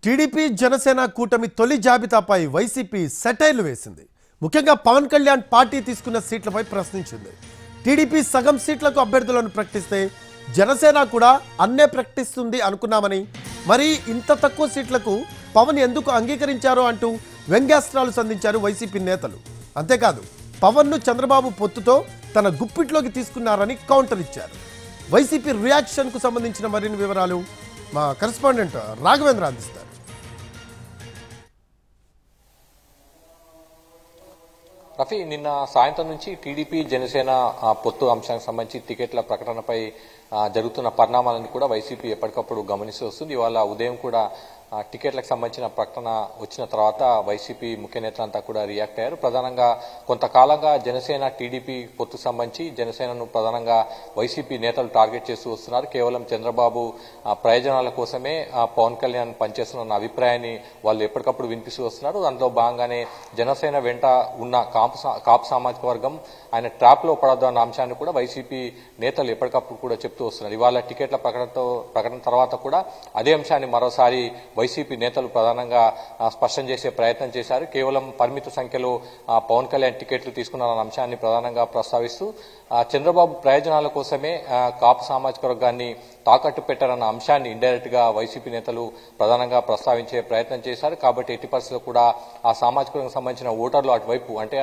TDP Janasena కూటమి తొలి జాబితాపై YCP సెటైర్లు వేసింది. ముఖ్యంగా పవన్ కళ్యాణ్ పార్టీ తీసుకున్న సీట్లపై ప్రశ్నించింది. టీడీపీ సగం సీట్లకు అభ్యర్థులను ప్రకటిస్తే జనసేన కూడా అన్నే ప్రకటిస్తుంది అనుకున్నామని, మరి ఇంత తక్కువ సీట్లకు పవన్ ఎందుకు అంగీకరించారో అంటూ వ్యంగ్యాస్త్రాలు సంధించారు వైసీపీ నేతలు. అంతేకాదు పవన్ను చంద్రబాబు పొత్తుతో తన గుప్పిట్లోకి తీసుకున్నారని కౌంటర్ ఇచ్చారు. వైసీపీ రియాక్షన్కు సంబంధించిన మరిన్ని వివరాలు మా కరెస్పాండెంట్ రాఘవేంద్ర అందిస్తారు. రఫీ, నిన్న సాయంత్రం నుంచి టీడీపీ జనసేన పొత్తు అంశానికి సంబంధించి టికెట్ల ప్రకటనపై జరుగుతున్న పరిణామాలను కూడా వైసీపీ ఎప్పటికప్పుడు గమనిస్తూ వస్తుంది. ఇవాళ ఉదయం కూడా టికెట్లకు సంబంధించిన ప్రకటన వచ్చిన తర్వాత వైసీపీ ముఖ్య నేతలంతా కూడా రియాక్ట్ అయ్యారు. ప్రధానంగా కొంతకాలంగా జనసేన టీడీపీ పొత్తు సంబంధించి జనసేనను ప్రధానంగా వైసీపీ నేతలు టార్గెట్ చేస్తూ వస్తున్నారు. కేవలం చంద్రబాబు ప్రయోజనాల కోసమే పవన్ కళ్యాణ్ పనిచేస్తున్న అభిప్రాయాన్ని వాళ్ళు ఎప్పటికప్పుడు వినిపిస్తూ వస్తున్నారు. దాంట్లో భాగంగానే జనసేన వెంట ఉన్న కాపు సామాజిక వర్గం ఆయన ట్రాప్ లో పడద్దు అన్న అంశాన్ని కూడా వైసీపీ నేతలు ఎప్పటికప్పుడు కూడా చెప్తూ వస్తున్నారు. ఇవాళ టికెట్ల ప్రకటన తర్వాత కూడా అదే అంశాన్ని మరోసారి వైసీపీ నేతలు ప్రధానంగా స్పష్టం చేసే ప్రయత్నం చేశారు. కేవలం పరిమిత సంఖ్యలో పవన్ కళ్యాణ్ టికెట్లు తీసుకున్నారన్న అంశాన్ని ప్రధానంగా ప్రస్తావిస్తూ చంద్రబాబు ప్రయోజనాల కోసమే కాపు సామాజిక వర్గాన్ని తాకట్టు పెట్టారన్న అంశాన్ని ఇండైరెక్ట్ గా వైసీపీ నేతలు ప్రధానంగా ప్రస్తావించే ప్రయత్నం చేశారు. కాబట్టి ఎట్టి పరిస్థితుల్లో కూడా ఆ సామాజిక వర్గం సంబంధించిన ఓటర్లు అటువైపు అంటే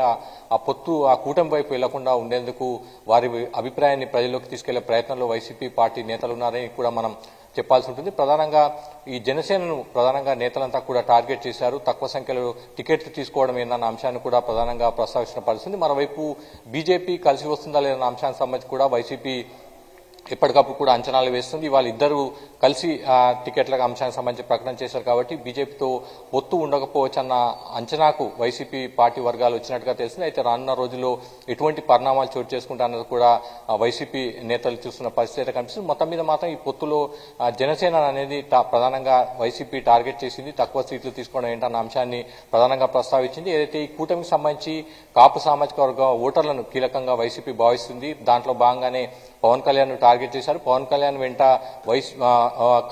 ఆ పొత్తు ఆ కూటమి వైపు వెళ్లకుండా ఉండేందుకు వారి అభిప్రాయాన్ని ప్రజల్లోకి తీసుకెళ్లే ప్రయత్నంలో వైసీపీ పార్టీ నేతలు ఉన్నారని కూడా మనం చెప్పాల్సి ఉంటుంది. ప్రధానంగా ఈ జనసేనను ప్రధానంగా నేతలంతా కూడా టార్గెట్ చేశారు. తక్కువ సంఖ్యలో టికెట్లు తీసుకోవడం ఏందన్న అంశాన్ని కూడా ప్రధానంగా ప్రస్తావించిన పరిస్థితి. మరోవైపు బీజేపీ కలిసి వస్తుందా లేదన్న అంశానికి సంబంధించి కూడా వైసీపీ ఎప్పటికప్పుడు కూడా అంచనాలు వేస్తుంది. వాళ్ళిద్దరూ కలిసి టికెట్ల అంశానికి సంబంధించి ప్రకటన చేశారు. కాబట్టి బీజేపీతో పొత్తు ఉండకపోవచ్చు అన్న అంచనాకు వైసీపీ పార్టీ వర్గాలు వచ్చినట్టుగా తెలిసింది. అయితే రానున్న రోజుల్లో ఎటువంటి పరిణామాలు చోటు చేసుకుంటారన్నది కూడా వైసీపీ నేతలు చూస్తున్న పరిస్థితి అయితే కనిపిస్తుంది. మొత్తం మీద మాత్రం ఈ పొత్తులో జనసేన అనేది ప్రధానంగా వైసీపీ టార్గెట్ చేసింది. తక్కువ సీట్లు తీసుకోవడం ఏంటన్న అంశాన్ని ప్రధానంగా ప్రస్తావించింది. ఏదైతే ఈ కూటమికి సంబంధించి కాపు సామాజిక వర్గ ఓటర్లను కీలకంగా వైసీపీ భావిస్తుంది. దాంట్లో భాగంగానే పవన్ కళ్యాణ్ టార్గెట్ చేశారు. పవన్ కళ్యాణ్ వెంట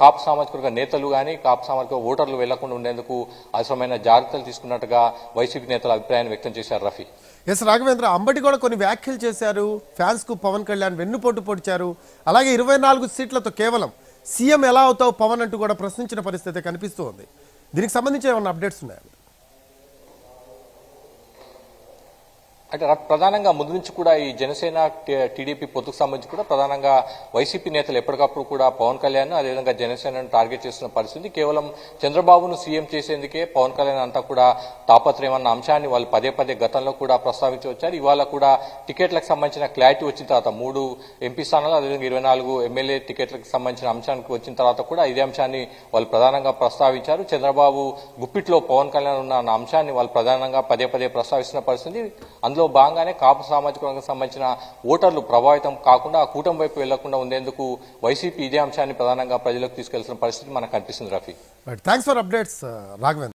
కాపు సామాజిక వర్గ నేతలు కానీ కాపు సామాజిక ఓటర్లు వెళ్లకుండా ఉండేందుకు అవసరమైన జాగ్రత్తలు తీసుకున్నట్టుగా వైసీపీ నేతలు అభిప్రాయాన్ని వ్యక్తం చేశారు. రఫీ, ఎస్ రాఘవేంద్ర, అంబటి కూడా కొన్ని వ్యాఖ్యలు చేశారు. ఫ్యాన్స్ కు పవన్ కళ్యాణ్ వెన్నుపోటు పొడిచారు. అలాగే 24 సీట్లతో కేవలం సీఎం ఎలా అవుతావు పవన్ అంటూ కూడా ప్రశ్నించిన పరిస్థితి కనిపిస్తూ ఉంది. దీనికి సంబంధించి ఏమన్నా అప్డేట్స్ ఉన్నాయా? అంటే ప్రధానంగా ముందు నుంచి కూడా ఈ జనసేన టీడీపీ పొత్తుకు సంబంధించి కూడా ప్రధానంగా వైసీపీ నేతలు ఎప్పటికప్పుడు కూడా పవన్ కళ్యాణ్ అదేవిధంగా జనసేనను టార్గెట్ చేస్తున్న పరిస్థితి. కేవలం చంద్రబాబును సీఎం చేసేందుకే పవన్ కళ్యాణ్ అంతా కూడా తాపత్రయం అన్న అంశాన్ని వాళ్ళు పదే పదే గతంలో కూడా ప్రస్తావించి వచ్చారు. ఇవాళ కూడా టికెట్లకు సంబంధించిన క్లారిటీ వచ్చిన తర్వాత 3 ఎంపీ స్థానాలు అదేవిధంగా 24 ఎమ్మెల్యే టికెట్లకు సంబంధించిన అంశానికి వచ్చిన తర్వాత కూడా ఇదే అంశాన్ని వాళ్ళు ప్రధానంగా ప్రస్తావించారు. చంద్రబాబు గుప్పిట్లో పవన్ కళ్యాణ్ ఉన్న అంశాన్ని వాళ్ళు ప్రధానంగా పదే పదే ప్రస్తావిస్తున్న పరిస్థితి. అందులో భాగంగానే కాపు సామాజిక వర్గం సంబంధించిన ఓటర్లు ప్రభావితం కాకుండా ఆ కూటమి వైపు వెళ్లకుండా ఉండేందుకు వైసీపీ ఇదే అంశాన్ని ప్రధానంగా ప్రజలకు తీసుకెళ్తున్న పరిస్థితి మనకు కనిపిస్తుంది. Rafi, thanks for updates Raghavendra.